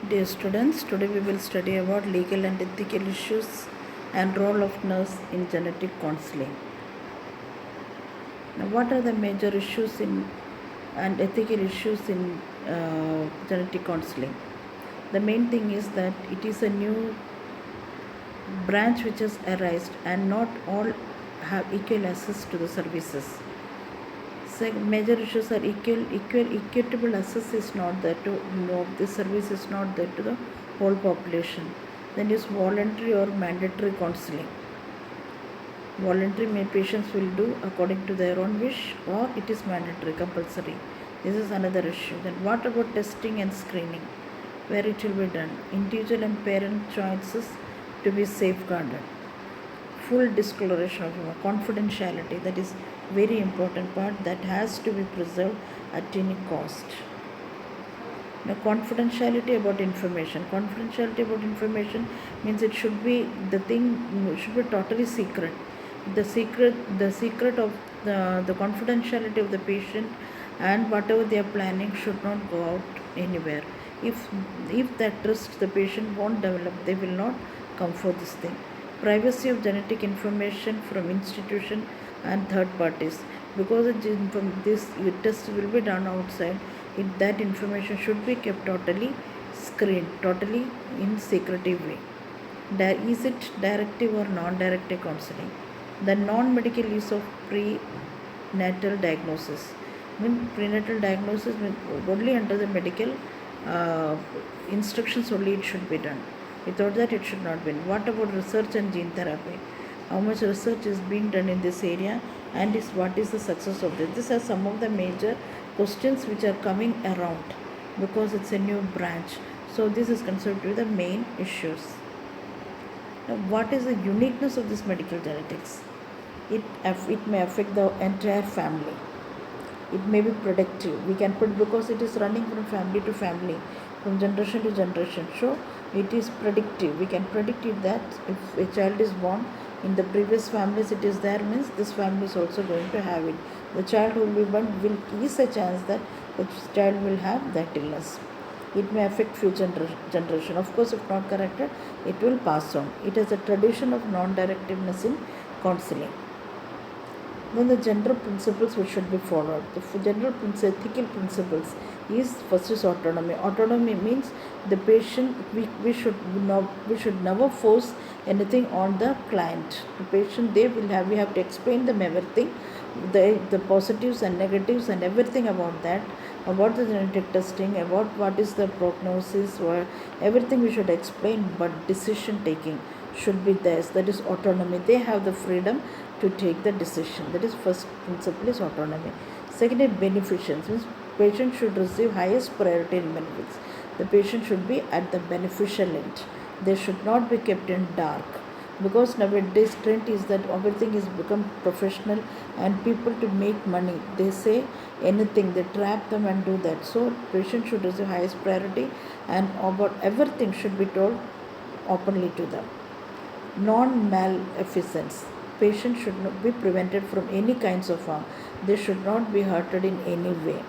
Dear students, today we will study about legal and ethical issues and role of nurse in genetic counseling. Now, what are the major issues in and ethical issues in genetic counseling? The main thing is that it is a new branch which has arisen, and not all have equal access to the services. So major issues are equitable access is not there to the service is not there to the whole population. Then is voluntary or mandatory counseling. Voluntary patients will do according to their own wish, or it is mandatory, compulsory. This is another issue. Then what about testing and screening? Where it will be done? Individual and parent choices to be safeguarded. Full disclosure of confidentiality, that is very important part that has to be preserved at any cost. Now, confidentiality about information. Confidentiality about information means it should be should be totally secret. The secret of the confidentiality of the patient and whatever they are planning should not go out anywhere. If that trust the patient won't develop, they will not come for this thing. Privacy of genetic information from institution and third parties, because this test will be done outside. That information should be kept totally screened, totally in secretive way. Is it directive or non-directive counseling? The non-medical use of prenatal diagnosis. Prenatal diagnosis only under the medical instructions only it should be done. Without that it should not be. What about research and gene therapy? How much research is being done in this area, and what is the success of this? These are some of the major questions which are coming around because it's a new branch. So this is considered to be the main issues. Now, what is the uniqueness of this medical genetics? It may affect the entire family. It may be predictive. We can put, because it is running from family to family, from generation to generation. So it is predictive. We can predict it that if a child is born in the previous families, it is there, means this family is also going to have it. The child who will be born is a chance that the child will have that illness. It may affect future generation. Of course, if not corrected, it will pass on. It has a tradition of non-directiveness in counseling. Then the general principles which should be followed. The general ethical principles is, first is autonomy. Autonomy means the patient, we should never force anything on the client. The patient, we have to explain them everything, the positives and negatives and everything about that, about the genetic testing, about what is the prognosis, or everything we should explain, but decision taking should be theirs. That is autonomy. They have the freedom to take the decision. That is first principle is autonomy. Second is beneficence, means patient should receive highest priority in benefits. The patient should be at the beneficial end. They should not be kept in dark, because nowadays trend is that everything is become professional and people to make money, they say anything, they trap them and do that. So patient should receive highest priority, and about everything should be told openly to them. Non-maleficence. Patients should not be prevented from any kinds of harm. They should not be hurted in any way.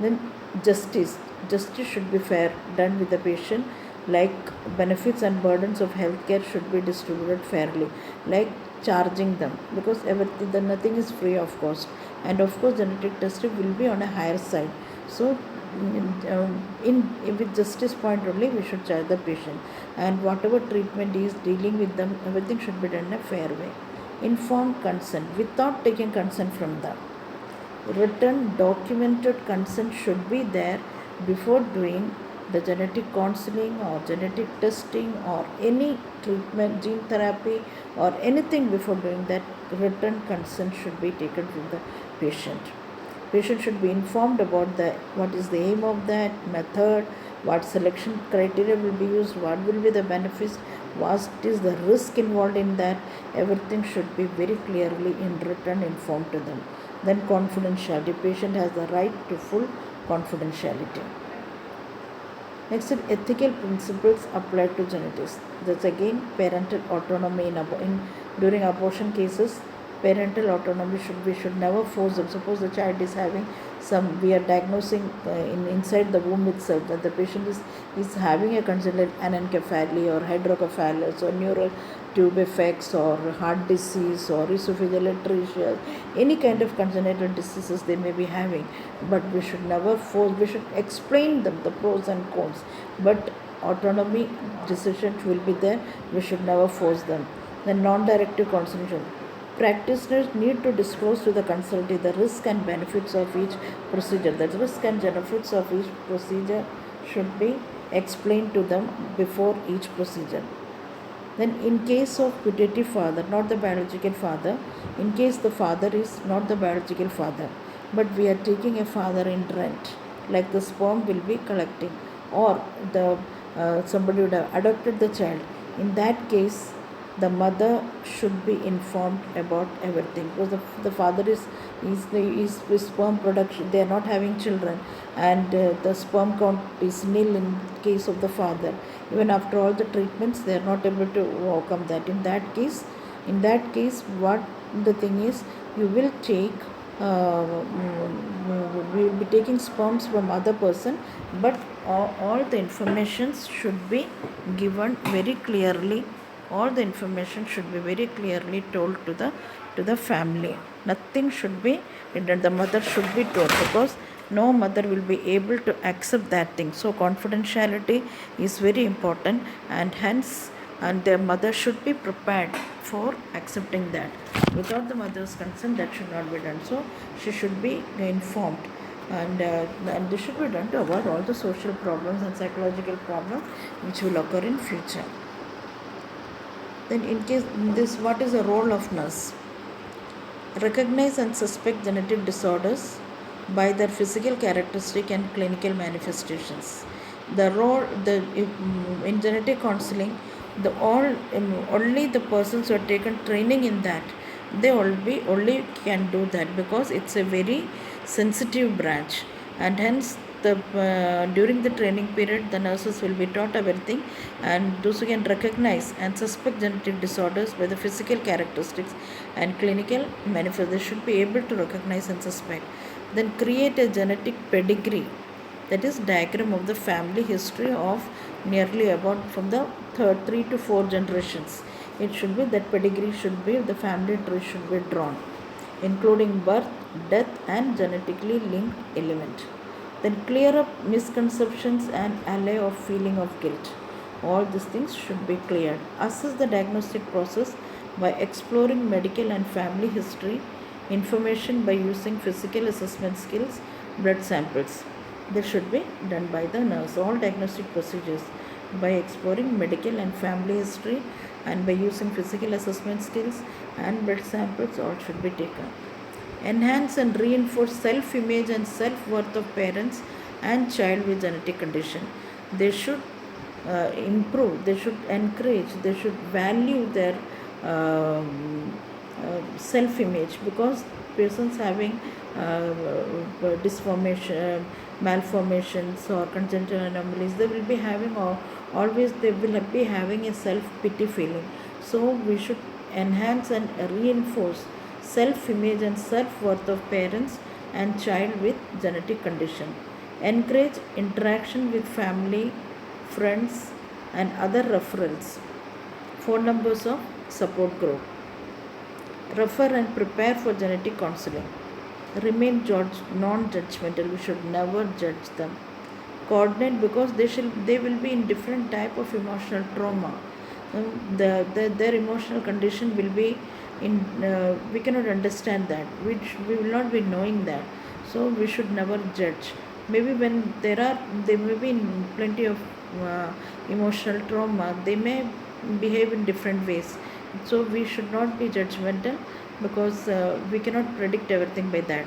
Then justice. Justice should be fair, done with the patient. Like benefits and burdens of healthcare should be distributed fairly. Like charging them, because nothing is free of cost. And of course, genetic testing will be on a higher side. So with justice point only we should charge the patient, and whatever treatment is dealing with them, everything should be done in a fair way. Informed consent, without taking consent from them. Written documented consent should be there before doing the genetic counseling or genetic testing or any treatment, gene therapy or anything. Before doing that, written consent should be taken from the patient. Patient should be informed about what is the aim of that method, what selection criteria will be used, what will be the benefits, what is the risk involved in that. Everything should be very clearly in written informed to them. Then confidentiality. Patient has the right to full confidentiality. Next, ethical principles applied to genetics. That's again parental autonomy during abortion cases. parental autonomy we should never force them. Suppose the child is having we are diagnosing inside the womb itself that the patient is having a congenital anencephaly or hydrocephalus or neural tube effects or heart disease or esophageal atresia, any kind of congenital diseases they may be having, but we should never force. We should explain them the pros and cons, but autonomy decisions will be there. We should never force them. The non-directive consultation. Practitioners need to disclose to the consultee the risk and benefits of each procedure. The risk and benefits of each procedure should be explained to them before each procedure. Then in case of putative father, not the biological father, in case the father is not the biological father, but we are taking a father in rent, like the sperm will be collecting, or the somebody would have adopted the child. In that case, the mother should be informed about everything, because the father is sperm production, they are not having children, and the sperm count is nil in case of the father. Even after all the treatments, they are not able to overcome that. In that case, what the thing is, you will take we will be taking sperms from other person, but all the information should be given very clearly. All the information should be very clearly told to the family. Nothing should be hidden. The mother should be told, because no mother will be able to accept that thing. So confidentiality is very important, and hence the mother should be prepared for accepting that. Without the mother's consent, that should not be done. So she should be informed, and this should be done to avoid all the social problems and psychological problems which will occur in future. Then in case this, what is the role of nurse? Recognize and suspect genetic disorders by their physical characteristic and clinical manifestations. The role in genetic counseling, only the persons who are taken training in that, they only can do that, because it's a very sensitive branch, and hence during the training period, the nurses will be taught everything, and those who can recognize and suspect genetic disorders by the physical characteristics and clinical manifestations, they should be able to recognize and suspect. Then create a genetic pedigree, that is diagram of the family history of nearly about from the 3 to 4 generations. It should be that pedigree should be, the family tree should be drawn, including birth, death, and genetically linked element. Then clear up misconceptions and allay of feeling of guilt. All these things should be cleared. Assess the diagnostic process by exploring medical and family history information by using physical assessment skills, blood samples. This should be done by the nurse. All diagnostic procedures by exploring medical and family history and by using physical assessment skills and blood samples, all should be taken. Enhance and reinforce self-image and self-worth of parents and child with genetic condition. They should improve, they should encourage, they should value their self-image, because persons having disformation, malformations or congenital anomalies, they will be having always they will be having a self-pity feeling. So we should enhance and reinforce self-image and self-worth of parents and child with genetic condition. Encourage interaction with family, friends, and other referrals. Phone numbers of support group. Refer and prepare for genetic counseling. Remain non-judgmental. We should never judge them. Coordinate, because they will be in different type of emotional trauma. Their emotional condition will be in we cannot understand that, we will not be knowing that, so we should never judge. Maybe when they may be in plenty of emotional trauma, they may behave in different ways, so we should not be judgmental, because we cannot predict everything by that.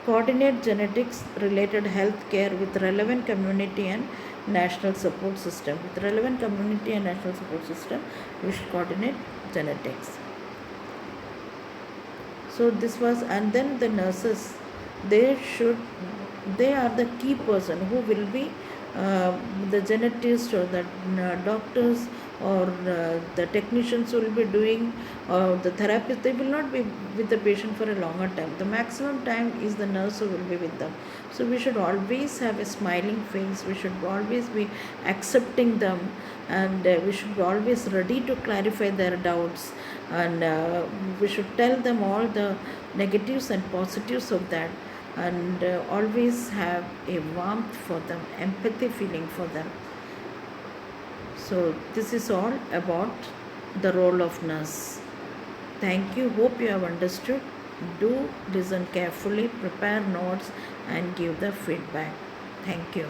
Coordinate genetics related health care with relevant community and national support system. With relevant community and national support system, we should coordinate genetics. So this was, and then the nurses, they are the key person who will be the genetist or the doctors or the technicians will be doing, or the therapist, they will not be with the patient for a longer time. The maximum time is the nurse who will be with them. So we should always have a smiling face, we should always be accepting them, and we should be always ready to clarify their doubts, and we should tell them all the negatives and positives of that, and always have a warmth for them, empathy feeling for them. So this is all about the role of nurse. Thank you. Hope you have understood. Do listen carefully, prepare notes, and give the feedback. Thank you.